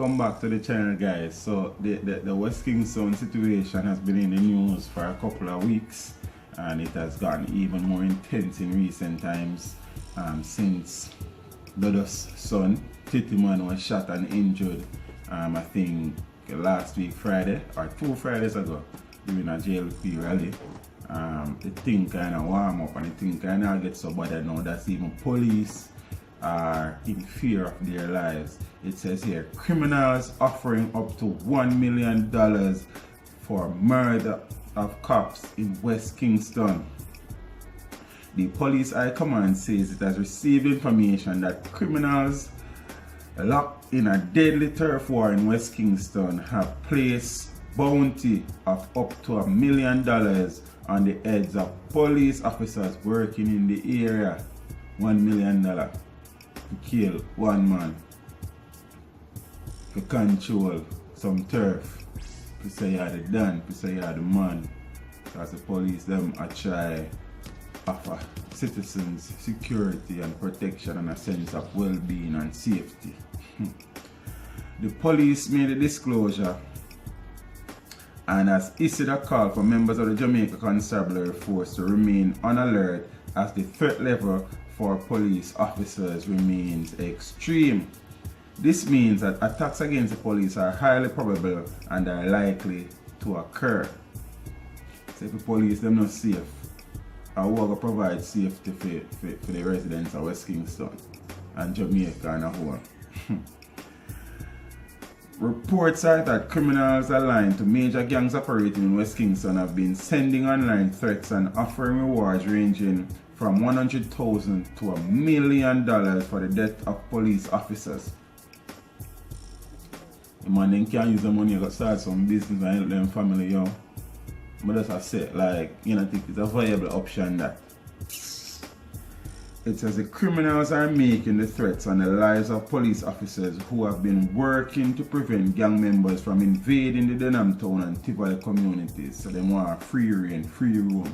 welcome back to the channel, guys. So the West Kingston situation has been in the news for a couple of weeks, and it has gotten even more intense in recent times since Dodo's son Titiman was shot and injured I think last week Friday or 2 Fridays ago during a JLP rally. The thing kind of warm up and the thing kind of gets so bad now that even police are in fear of their lives. It says here, criminals offering up to $1 million for murder of cops in West Kingston. The police high command says it has received information that criminals locked in a deadly turf war in West Kingston have placed bounty of up to $1 million on the heads of police officers working in the area. $1 million to kill one man, to control some turf, to say you're the Dan, to say you're the man. Because the police them are try offer citizens security and protection and a sense of well-being and safety. The police made a disclosure and has issued a call for members of the Jamaica Constabulary Force to remain on alert as the threat level for police officers remains extreme. This means that attacks against the police are highly probable and are likely to occur. So if the police them not safe, I will provide safety for the residents of West Kingston and Jamaica and a whole. Reports are that criminals aligned to major gangs operating in West Kingston have been sending online threats and offering rewards ranging from $100,000 to $1 million for the death of police officers. The man then can use the money to start some business and help them family, yo. But that's I said, like, you know, I think it's a viable option that it says the criminals are making the threats on the lives of police officers who have been working to prevent gang members from invading the Denham Town and Tivoli communities. So they want free reign, free room.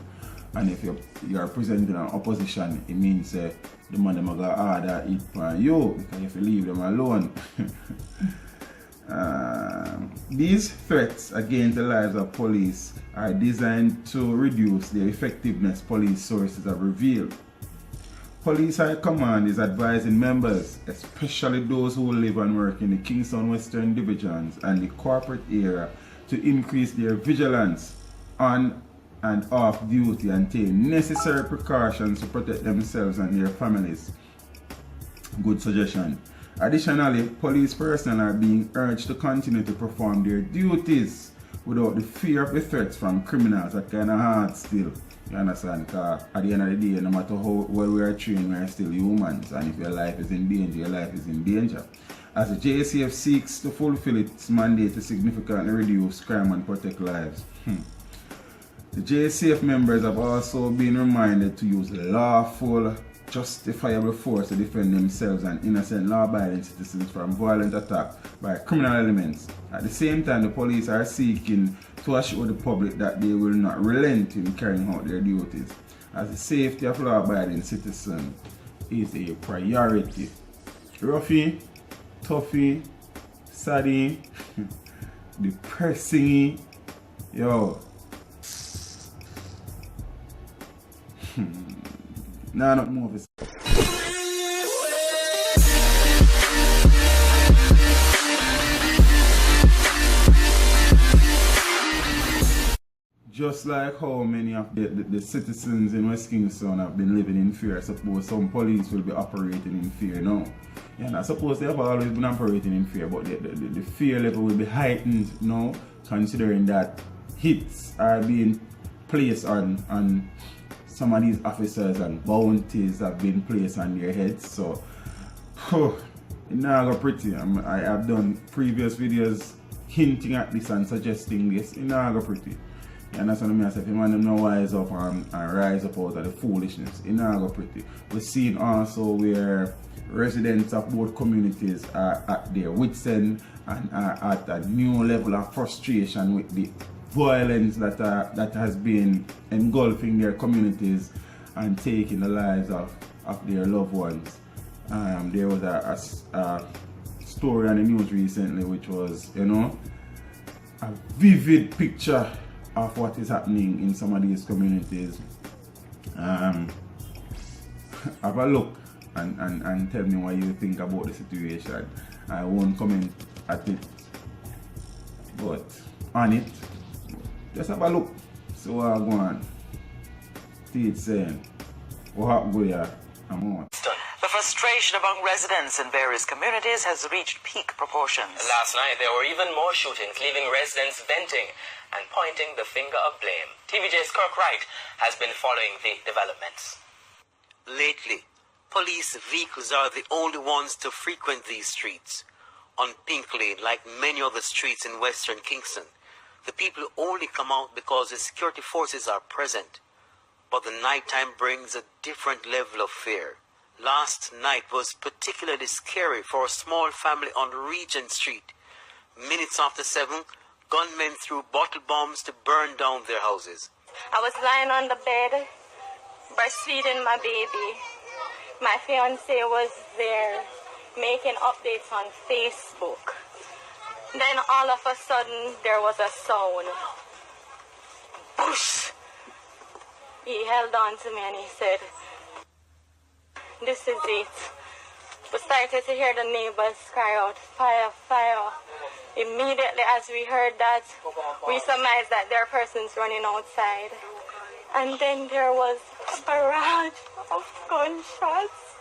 And if you are presenting an opposition, it means the man them gonna order it for you because if you leave them alone. These threats against the lives of police are designed to reduce the effectiveness police sources have revealed. Police High Command is advising members, especially those who live and work in the Kingston Western Divisions and the corporate area, to increase their vigilance on and off duty and take necessary precautions to protect themselves and their families. Good suggestion. Additionally, police personnel are being urged to continue to perform their duties without the fear of the threats from criminals. That kind of hard still. You understand? Because at the end of the day, no matter how well we are trained, we are still humans. And if your life is in danger, your life is in danger. As the JCF seeks to fulfill its mandate to significantly reduce crime and protect lives. The JCF members have also been reminded to use lawful, justifiable force to defend themselves and innocent law-abiding citizens from violent attack by criminal elements. At the same time, the police are seeking to assure the public that they will not relent in carrying out their duties, as the safety of law-abiding citizens is a priority. Roughy, toughy, saddy, depressing, yo. Nah, not more of it. Just like how many of the citizens in West Kingston have been living in fear, I suppose some police will be operating in fear now. And I suppose they have always been operating in fear, but the fear level will be heightened now, considering that hits are being placed on some of these officers and bounties have been placed on their heads. So, it's not go pretty. I have done previous videos hinting at this and suggesting this. It's not go pretty. You understand what I say? If you want them to wise up and rise up out of the foolishness, it's not go pretty. We've seen also where residents of both communities are at their wits' end and are at a new level of frustration with the violence that has been engulfing their communities and taking the lives of their loved ones. There was a story on the news recently, which was, you know, a vivid picture of what is happening in some of these communities. Have a look and tell me what you think about the situation. I won't comment at it, but on it, just have a look. So what go on? See it saying, what happened with ya? I'm on. The frustration among residents in various communities has reached peak proportions. Last night, there were even more shootings, leaving residents venting and pointing the finger of blame. TVJ's Kirk Wright has been following the developments. Lately, police vehicles are the only ones to frequent these streets. On Pink Lane, like many other streets in Western Kingston, the people only come out because the security forces are present. But the nighttime brings a different level of fear. Last night was particularly scary for a small family on Regent Street. Minutes after 7, gunmen threw bottle bombs to burn down their houses. I was lying on the bed, breastfeeding my baby. My fiancé was there making updates on Facebook. Then all of a sudden, there was a sound. Whoosh! He held on to me and he said, "This is it." We started to hear the neighbors cry out, "Fire, fire." Immediately as we heard that, we surmised that there are persons running outside. And then there was a barrage of gunshots.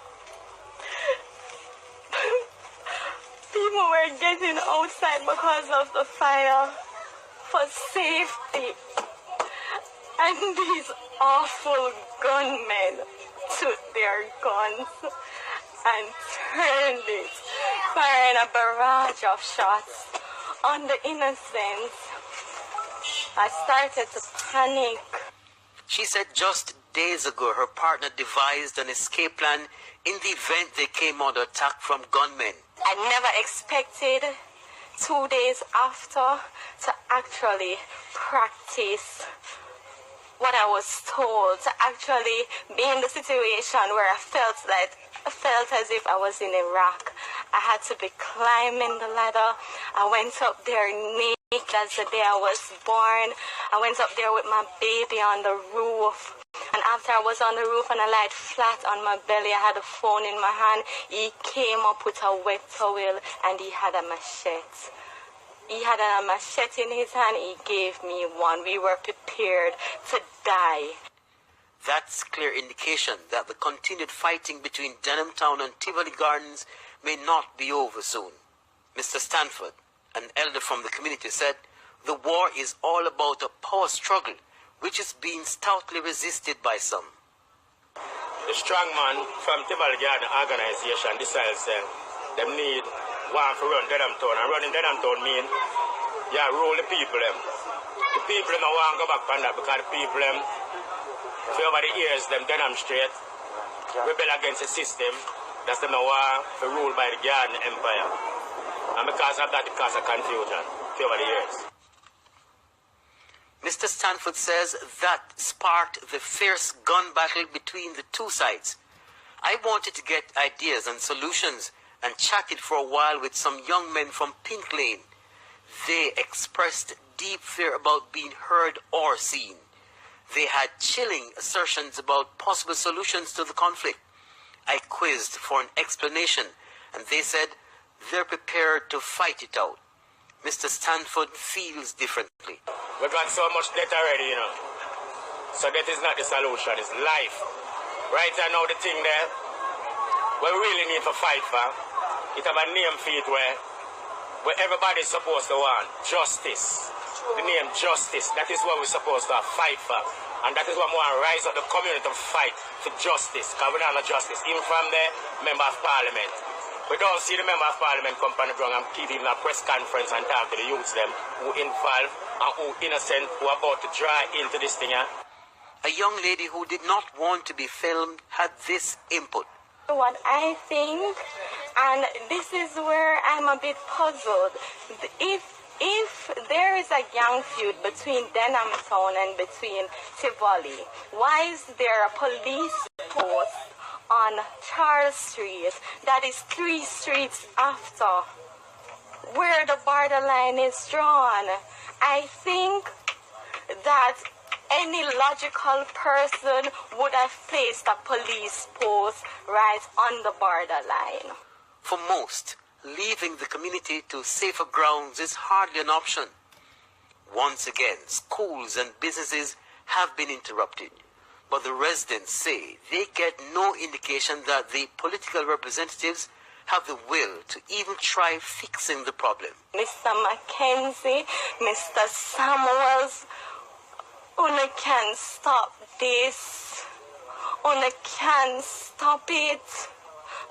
People were getting outside because of the fire for safety. And these awful gunmen took their guns and turned it, firing a barrage of shots on the innocents. I started to panic. She said just days ago her partner devised an escape plan in the event they came under attack from gunmen. I never expected 2 days after to actually practice what I was told, to actually be in the situation where I felt as if I was in Iraq. I had to be climbing the ladder. I went up there naked as the day I was born. I went up there with my baby on the roof. And after I was on the roof and I lied flat on my belly, I had a phone in my hand. He came up with a wet towel and he had a machete. He had a machete in his hand. He gave me one. We were prepared to die. That's clear indication that the continued fighting between Denham Town and Tivoli Gardens may not be over soon. Mr. Stanford, an elder from the community, said the war is all about a power struggle which is being stoutly resisted by some. The strongman from Tivoli Garden organization decides them need one for run Denham Town, and running Denham Town mean rule the people them. The people them want to go back on that because the people them for over the years them Denham Street rebel against the system. That's them want to rule by the Garden Empire. And because of that it caused a confusion for over the years. Mr. Stanford says that sparked the fierce gun battle between the two sides. I wanted to get ideas and solutions and chatted for a while with some young men from Pink Lane. They expressed deep fear about being heard or seen. They had chilling assertions about possible solutions to the conflict. I quizzed for an explanation, and they said they're prepared to fight it out. Mr. Stanford feels differently. We got so much debt already, you know. So that is not the solution, it's life. Right now the thing there, we really need to fight for, it have a name for it where everybody's supposed to want justice. The name justice, that is what we're supposed to fight for. And that is what we want to rise up the community to fight for justice. Because we don't have justice. Even from the member of parliament. We don't see the member of parliament come on the ground and keep even a press conference and talk to the youths them who involved and who innocent, who are about to draw into this thing. A young lady who did not want to be filmed had this input. What I think, and this is where I'm a bit puzzled, if there is a gang feud between Denham Town and between Tivoli, why is there a police post on Charles Street, that is 3 streets after, where the borderline is drawn. I think that any logical person would have placed a police post right on the borderline. For most, leaving the community to safer grounds is hardly an option. Once again, schools and businesses have been interrupted, but the residents say they get no indication that the political representatives have the will to even try fixing the problem. Mr. Mackenzie, Mr. Samuels, Una can stop this. Una can stop it.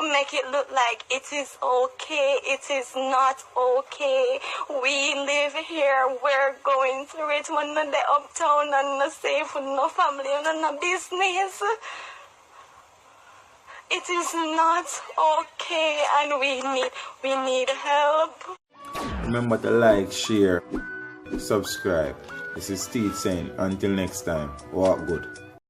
Make it look like it is okay. It is not okay. We live here. We're going through it. When the uptown and no safe with no family and no business. It is not okay, and we need help. Remember to like, share, subscribe. This is Steve saying, until next time, walk good.